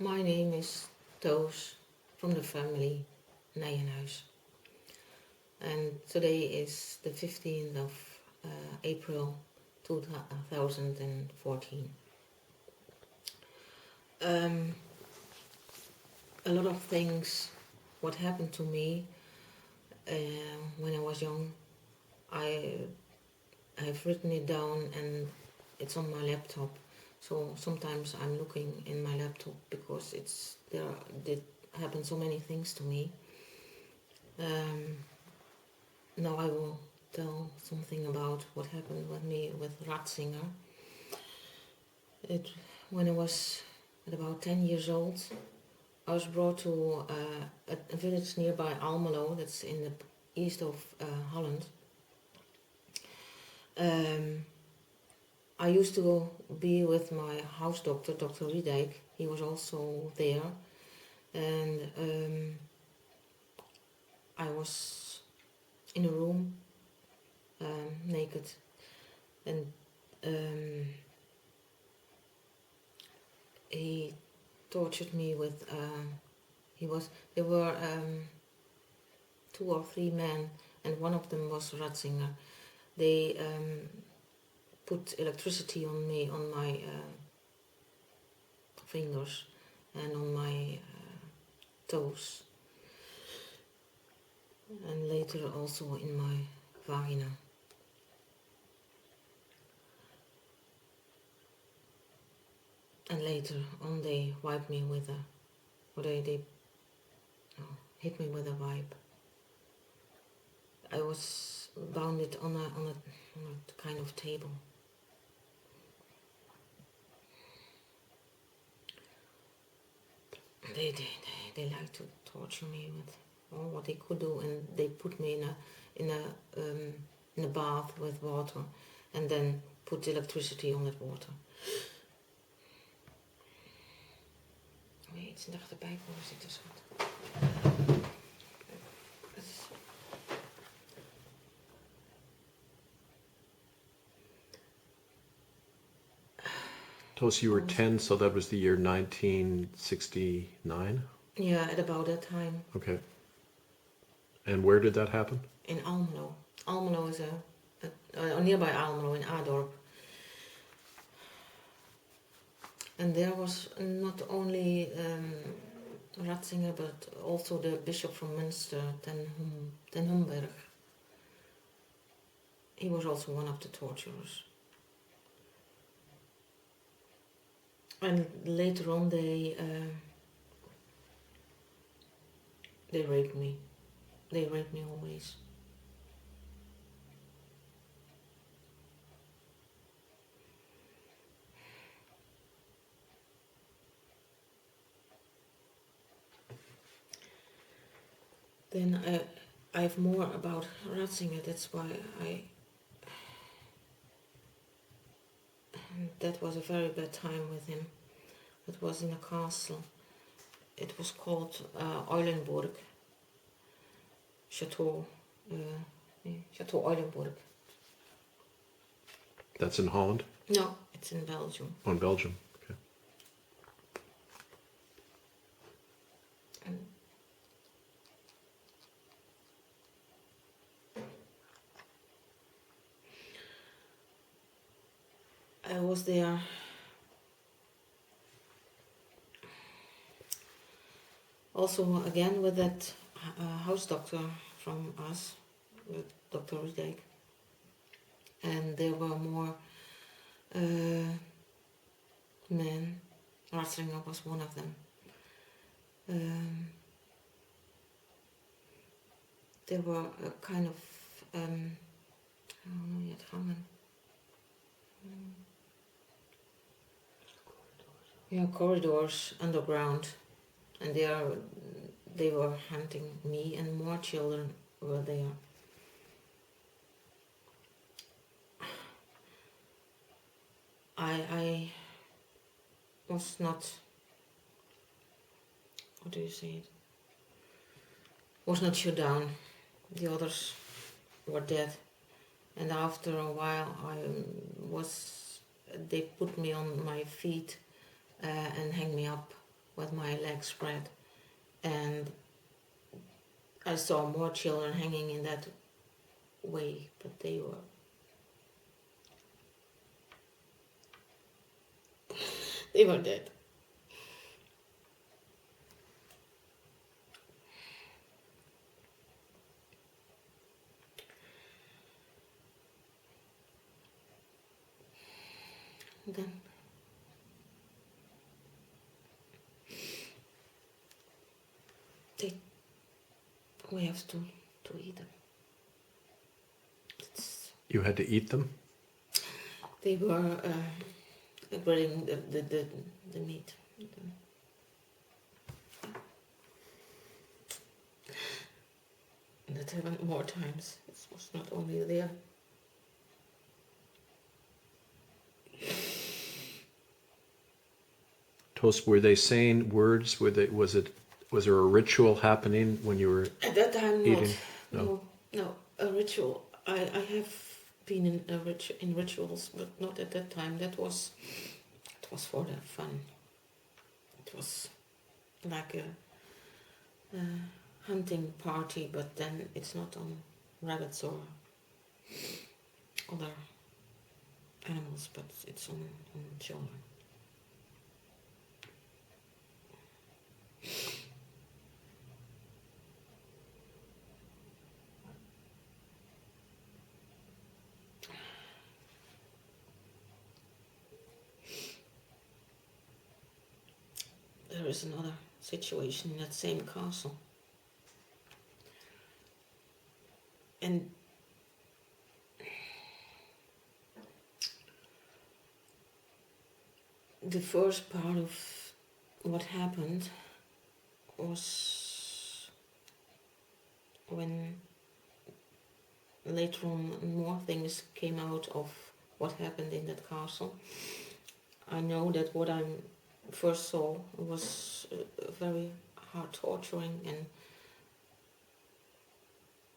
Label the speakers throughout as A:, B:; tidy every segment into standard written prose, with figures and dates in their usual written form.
A: My name is Toos from the family Nijenhuis. And today is the 15th of April 2014. A lot of things what happened to me when I was young, I have written it down and it's on my laptop. So sometimes I'm looking in my laptop because there did happen so many things to me. Now I will tell something about what happened with me with Ratzinger. When I was at about 10 years old, I was brought to a village nearby Almelo, that's in the east of Holland. I used to be with my house doctor, Dr. Riedijk. He was also there, and I was in a room, naked, and he tortured me with. There were 2 or 3 men, and one of them was Ratzinger. They put electricity on me, on my fingers and on my toes, and later also in my vagina. And later on they wiped me with they hit me with a wipe. I was bounded on a kind of table. They like to torture me with all what they could do, and they put me in a bath with water, and then put electricity on that water. Iets dacht erbij komen zitten, schat.
B: Toos, you were 10, so that was the year 1969?
A: Yeah, at about that time.
B: Okay. And where did that happen?
A: In Almelo. Almelo is nearby Almelo in Adorp. And there was not only Ratzinger, but also the bishop from Münster, Ten Humberg. He was also one of the torturers. And later on they raped me. They raped me always. Then I have more about Ratzinger. That's why that was a very bad time with him. It was in a castle. It was called Eulenburg. Chateau Eulenburg.
B: That's in Holland?
A: No, it's in Belgium.
B: Oh, in Belgium. Okay.
A: I was there also again with that house doctor from us, with Dr. Riedijk. And there were more men. Ratzinger was one of them. There were a kind of corridors underground, and they were hunting me, and more children were there. I was not, what do you say it? Was not shut down. The others were dead, and after a while they put me on my feet and hang me up with my legs spread, and I saw more children hanging in that way, but they were dead. Then they, we have to eat them.
B: You had to eat them?
A: They were grilling the meat. That happened more times. It was not only there.
B: Toast, were they saying words? Was there a ritual happening when you were
A: At that time,
B: eating?
A: not. No, a ritual. I have been in rituals, but not at that time. It was for the fun. It was like a hunting party, but then it's not on rabbits or other animals, but it's on children. There is another situation in that same castle. And the first part of what happened was when later on more things came out of what happened in that castle. I know that what I first saw was very hard torturing,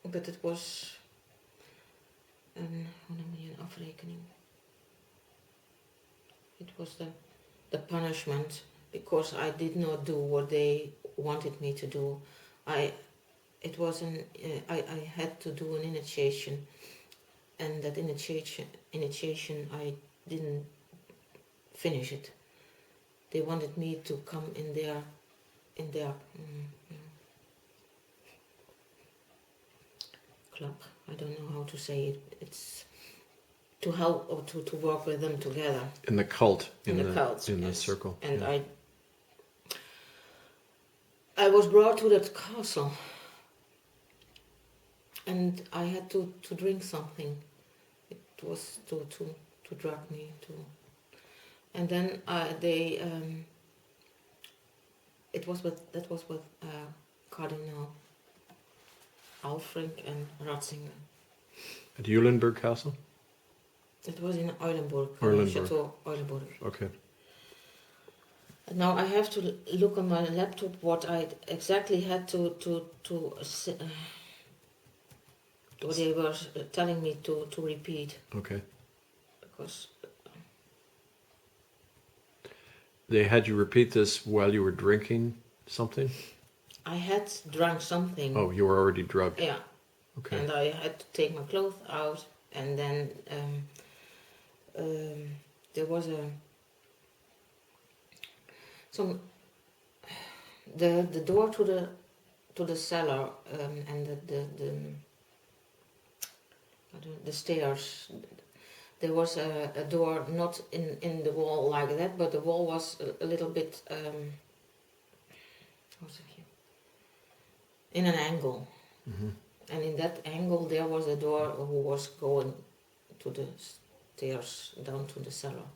A: but it was hoe noem je een afrekening? It was the punishment because I did not do what they wanted me to do. I had to do an initiation, and that initiation I didn't finish it. They wanted me to come in their club. I don't know how to say it. It's to help or to work with them together.
B: In the cult, in the
A: cult,
B: in
A: yes.
B: the circle.
A: And
B: yeah.
A: I was brought to that castle, and I had to drink something. It was to drug me to, and then that was with Cardinal Alfred and Ratzinger.
B: At Eulenburg Castle?
A: It was in Eulenburg, Chateau Eulenburg.
B: Okay.
A: Now I have to look on my laptop what I exactly had to what they were telling me to repeat.
B: Okay.
A: Because
B: they had you repeat this while you were drinking something?
A: I had drunk something.
B: Oh, you were already drugged.
A: Yeah.
B: Okay.
A: And I had to take my clothes out, and then there was the door to the cellar and the stairs. There was a door not in the wall like that, but the wall was a little bit in an angle.
B: Mm-hmm.
A: And in that angle there was a door who was going to the stairs down to the cellar.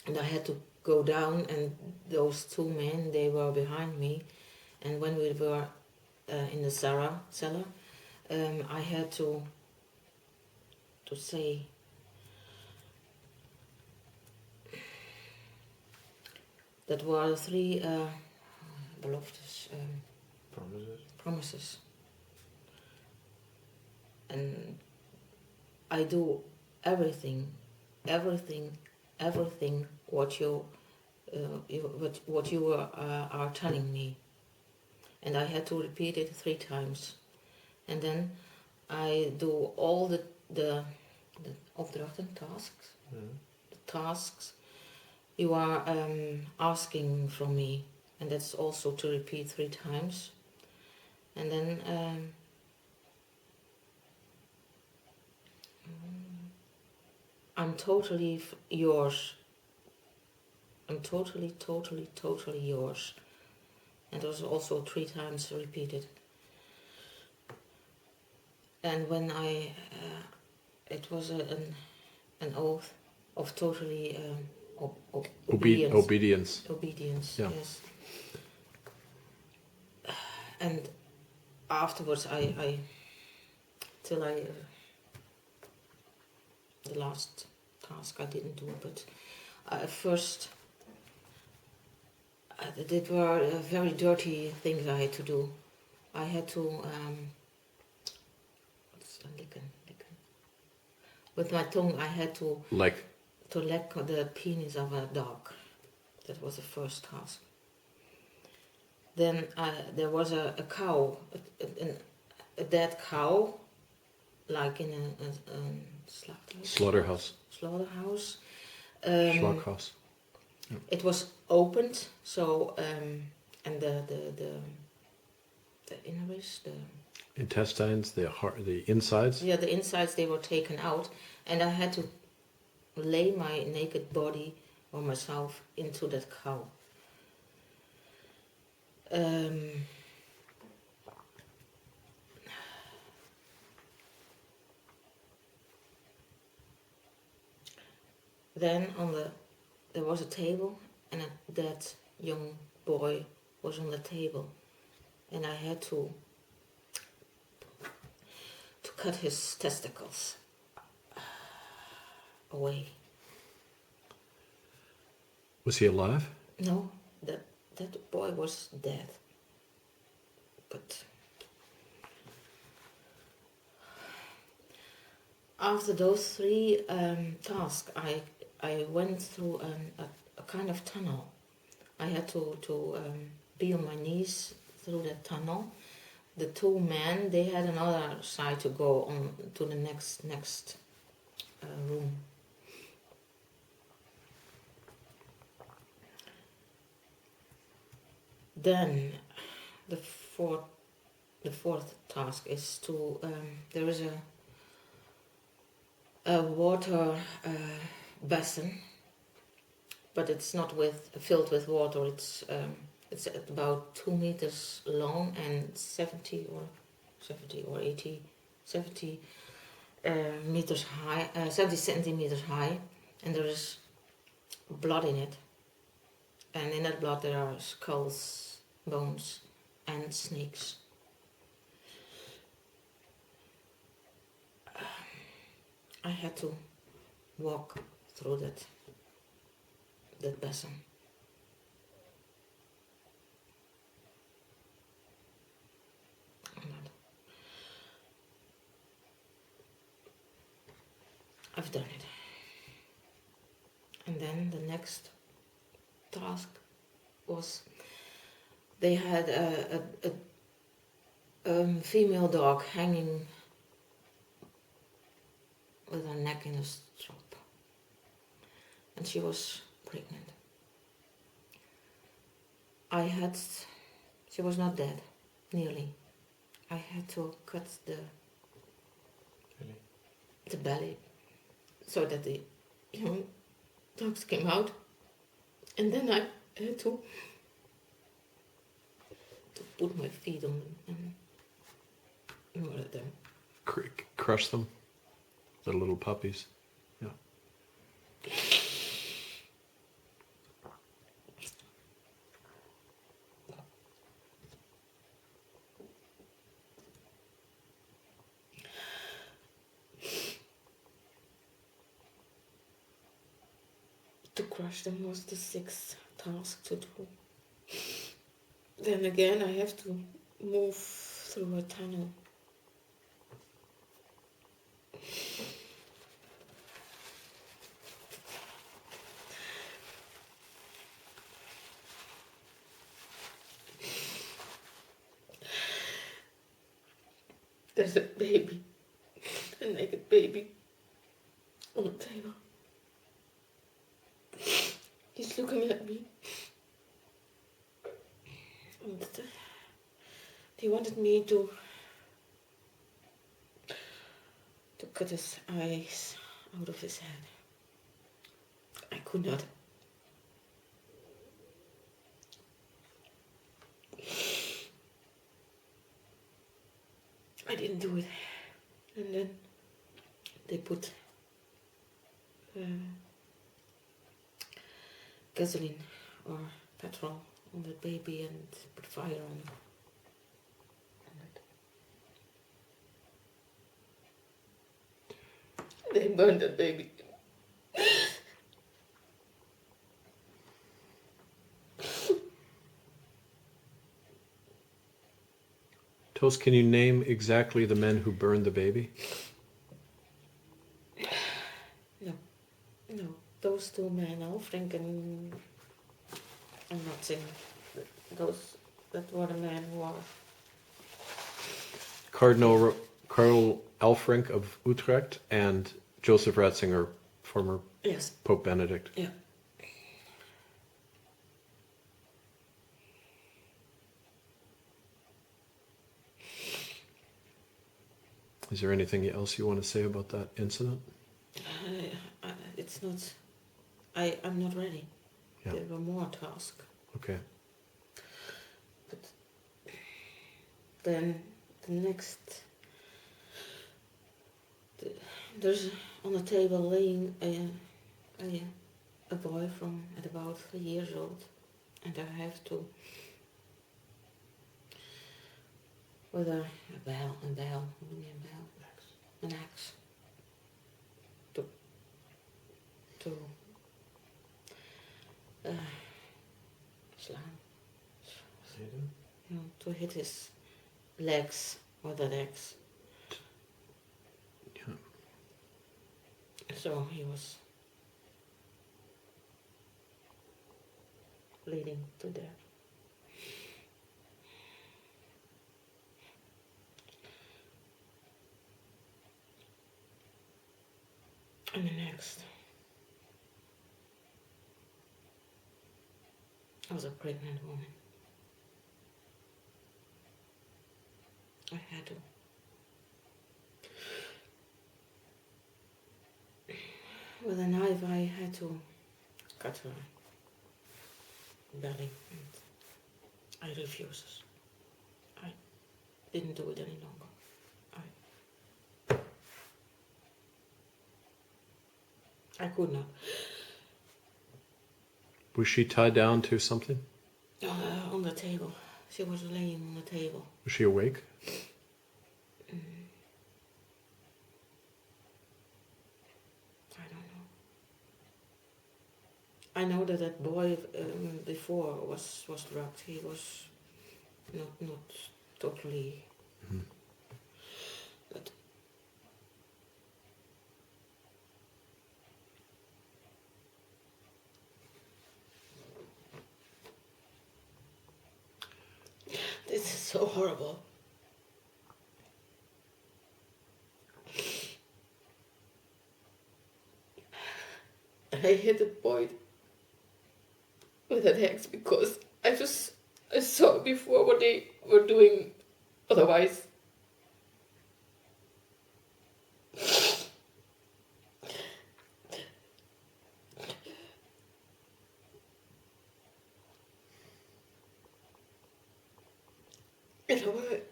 A: And I had to go down, and those two men, they were behind me. And when we were in the cellar, I had to say that were three beloftes, promises. And I do everything what you what you are telling me. And I had to repeat it 3 times. And then I do all the opdrachten, tasks, the tasks you are asking from me. And that's also to repeat 3 times. And then I'm totally yours. I'm totally, totally, totally yours. And it was also 3 times repeated. And when it was an oath of totally obedience.
B: Obedience.
A: Obedience,
B: Yeah.
A: yes. And afterwards, till the last task I didn't do, but first, it were very dirty things I had to do. I had to, licken. With my tongue, I had to
B: Like,
A: lick the penis of a dog. That was the first task. Then there was a cow, a dead cow, like in a
B: slaughterhouse.
A: Slaughterhouse.
B: Schlaghouse.
A: It was opened, so and the innards, the
B: Intestines, the heart, the insides.
A: yeah, the insides, they were taken out, and I had to lay my naked body or myself into that cow. Then there was a table, and that young boy was on the table, and I had to cut his testicles away.
B: Was he alive?
A: No, that boy was dead. But after those 3 tasks, I went through a kind of tunnel. I had to be on my knees through that tunnel. The 2 men, they had another side to go on to the next room. Then the fourth task is to there is a water basin, but it's not filled with water. It's about 2 meters long and 70 meters high, 70 centimeters high, and there is blood in it. And in that blood there are skulls, bones, and snakes. I had to walk through that basin. I've done it. And then the next task was they had a female dog hanging with her neck in a strap, and she was pregnant. She was not dead, nearly. I had to cut the belly so that the young dogs came out, and then I had to put my feet on them and murder them.
B: Crush them, the little puppies. Yeah.
A: To crush them was the 6th task to do. Then again, I have to move through a tunnel. There's a baby, a naked baby, on the table. He's looking at me. And he wanted me to cut his eyes out of his head. I could not. I didn't do it. And then they put gasoline or petrol on the baby and put fire on it. They burned that baby.
B: Tos, can you name exactly the men who burned the baby?
A: No. Those two men, Alfrink and I'm not saying those that were the men who are
B: Cardinal Karl Elfrink of Utrecht and Joseph Ratzinger, former
A: yes.
B: Pope Benedict.
A: Yeah.
B: Is there anything else you want to say about that incident?
A: It's not. I'm not ready.
B: Yeah.
A: There were more tasks.
B: Okay.
A: But then the next. There's on the table laying a boy from at about 3 years old, and I have to with a bell, an axe to slam, to hit his legs with that axe.
B: Yeah.
A: So he was bleeding to death. And the next, I was a pregnant woman. I had to. With a knife, I had to cut her belly, and I refused. I didn't do it any longer. I could not.
B: Was she tied down to something?
A: On the table. She was laying on the table.
B: Was she awake?
A: I don't know. I know that that boy before was drugged. He was not totally.
B: Mm-hmm.
A: But this is so horrible. I hit the boy with an axe because I saw before what they were doing otherwise. You know what?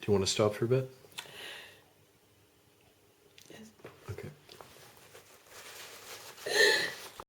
B: Do you want to stop for a bit?